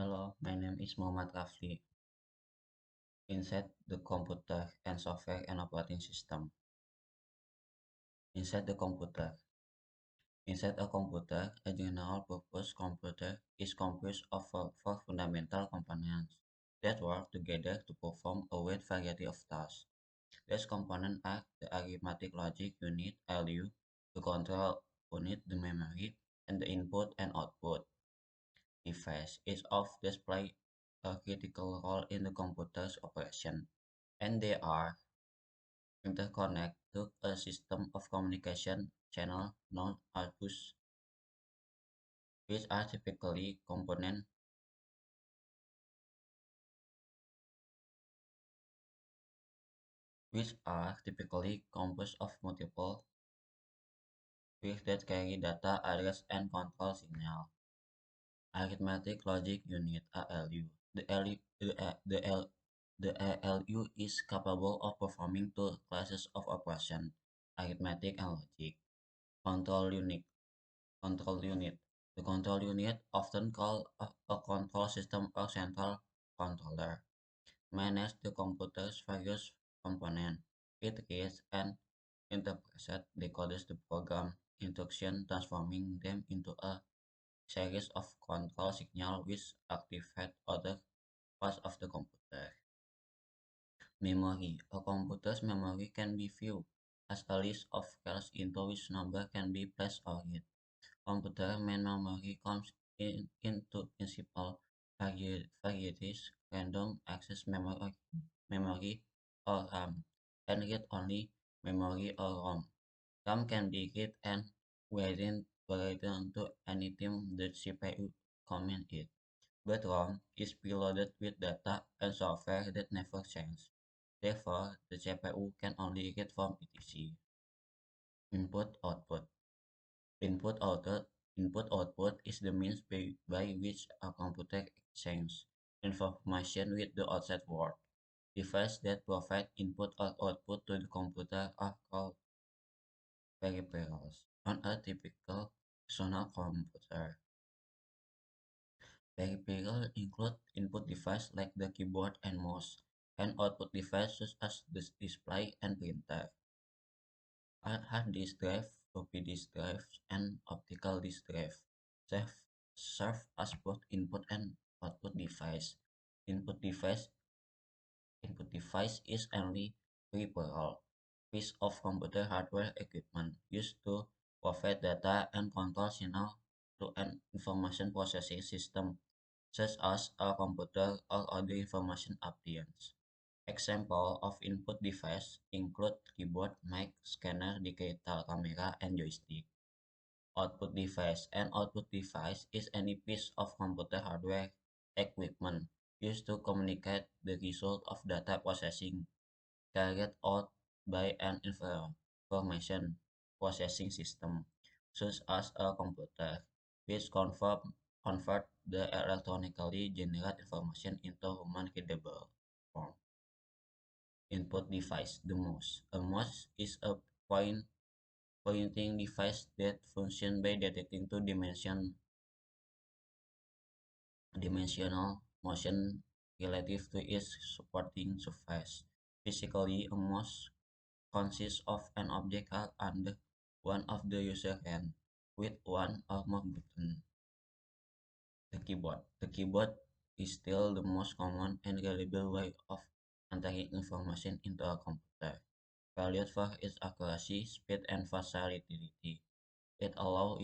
Hello, my name is Muhammad Rafli. Inside the computer and software and operating system. Inside the computer. Inside a computer, a general-purpose computer is composed of four fundamental components that work together to perform a wide variety of tasks. These components are the arithmetic logic unit (ALU), the control unit, the memory, and the input and output device. Each of these play a critical role in the computer's operation, and they are interconnect to a system of communication channel known as bus, which are typically component which are typically composed of multiple bits that carry data, address, and control signal. Arithmetic logic unit (ALU). The ALU is capable of performing two classes of operation: arithmetic and logic. Control unit. Control unit. The control unit, often called a control system or central controller, manages the computer's various components. It reads and interprets, decodes the program instructions, transforming them into a series of control signals which activate other parts of the computer. Memory. A computer's memory can be viewed as a list of cells into which number can be placed or read. Computer main memory comes into principal varieties: random access memory or RAM, and read-only memory or ROM. RAM can be read and written to anytime the CPU commands it, but ROM is preloaded with data and software that never change. Therefore, the CPU can only read from etc. Input-output. Input-output Input-output is the means by which a computer exchanges information with the outside world. Devices that provide input or output to the computer are called peripherals. On a typical personal computer, peripherals include input devices like the keyboard and mouse, and output devices such as the display and printer. Hard disk drive, floppy disk drives, and optical disk drive serve, serve as both input and output device. Input device Input device is only peripheral piece of computer hardware equipment used to provide data and control signal to an information processing system, such as a computer or other information appliance. Example of input device include keyboard, mic, scanner, digital camera, and joystick. Output device is any piece of computer hardware equipment used to communicate the result of data processing carried out by an information processing system, such as a computer, which convert the electronically generated information into human readable form. Input device, the mouse. A mouse is a pointing device that functions by detecting dimensional motion relative to its supporting surface. Physically, a mouse consists of an object held under one of the user hand with one or more buttons. The keyboard. The keyboard is still the most common and reliable way of entering information into a computer, valued for its accuracy, speed, and versatility. It allows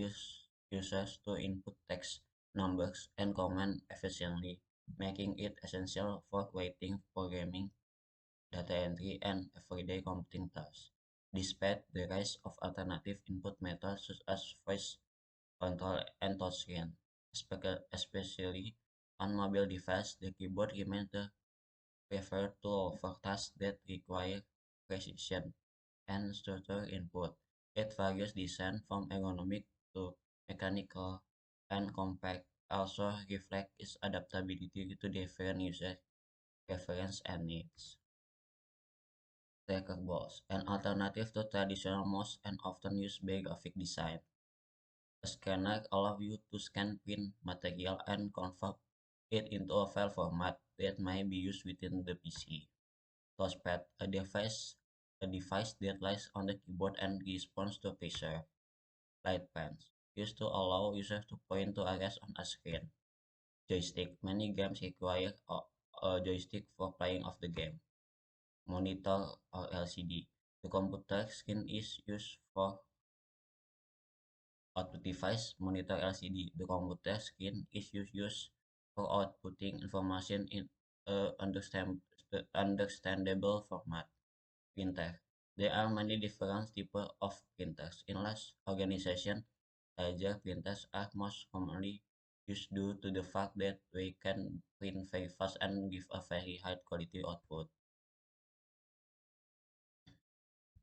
users to input text, numbers, and commands efficiently, making it essential for writing, programming, data entry, and everyday computing tasks. Despite the rise of alternative input methods such as voice control and touchscreen, especially on mobile devices, the keyboard remains the preferred tool for tasks that require precision and structured input. It varies design from ergonomic to mechanical and compact, also reflect its adaptability to different user preferences and needs. Checkerboards, an alternative to traditional mouse and often used by graphic design. A scanner allows you to scan print material and convert it into a file format that may be used within the PC. Touchpad, a device that lies on the keyboard and responds to pressure. Light pens, used to allow users to point to areas on a screen. Joystick, many games require a joystick for playing of the game. Monitor or LCD, the computer screen is used for output device. Monitor LCD, the computer screen is used for outputting information in a understandable format. Printer. There are many different types of printers. In large organizations, larger printers are most commonly used due to the fact that they can print very fast and give a very high quality output.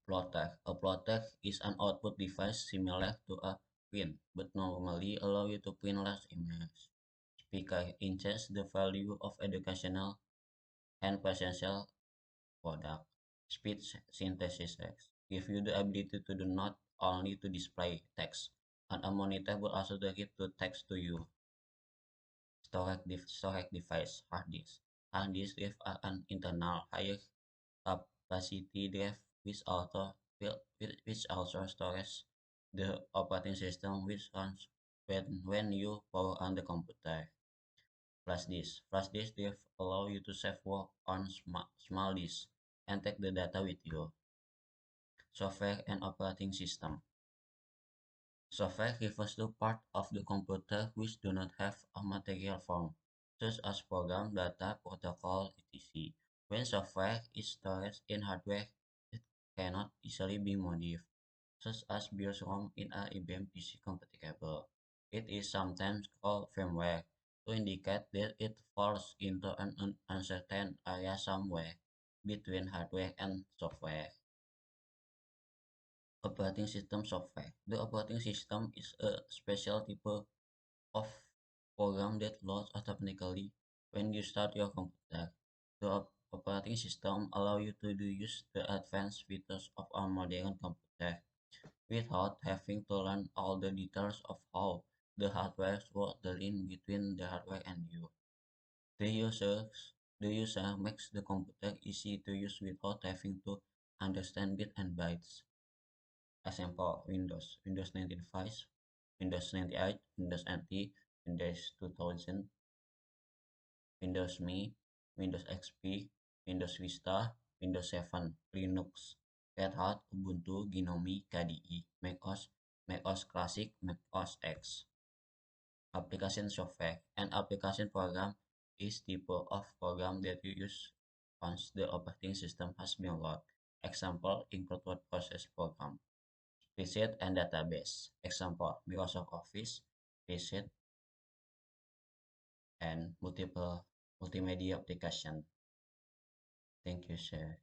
Plotter. A plotter is an output device similar to a print, but normally allow you to print large images. Speaker enhances the value of educational and presential product. Speech synthesis give you the ability to do not only to display text on a monitor but also to read the text to you. Storage device, hard disk. Hard disk drive are an internal higher capacity drive which also stores the operating system which runs when you power on the computer. Flash disk. Flash disk drive allow you to save work on small disk and take the data with you. Software and operating system. Software refers to part of the computer which do not have a material form, such as program, data, protocol, etc. When software is stored in hardware, it cannot easily be modified, such as BIOS ROM in a IBM PC compatible. It is sometimes called firmware to indicate that it falls into an uncertain area somewhere between hardware and software. Operating system software. The operating system is a special type of program that loads automatically when you start your computer. The operating system allows you to use the advanced features of a modern computer without having to learn all the details of how the hardware works, the link between the hardware and you. The user makes the computer easy to use without having to understand bits and bytes. Example, Windows 95, Windows 98, Windows NT, Windows 2000, Windows Me, Windows XP, Windows Vista, Windows 7, Linux, Red Hat, Ubuntu, GNOME, KDE, macOS, macOS Classic, macOS X. Application software. An application program is type of program that you use once the operating system has been loaded. Example include word process program. Spreadsheet and database. Example, Microsoft Office, spreadsheet, and multiple multimedia application. Thank you, sir.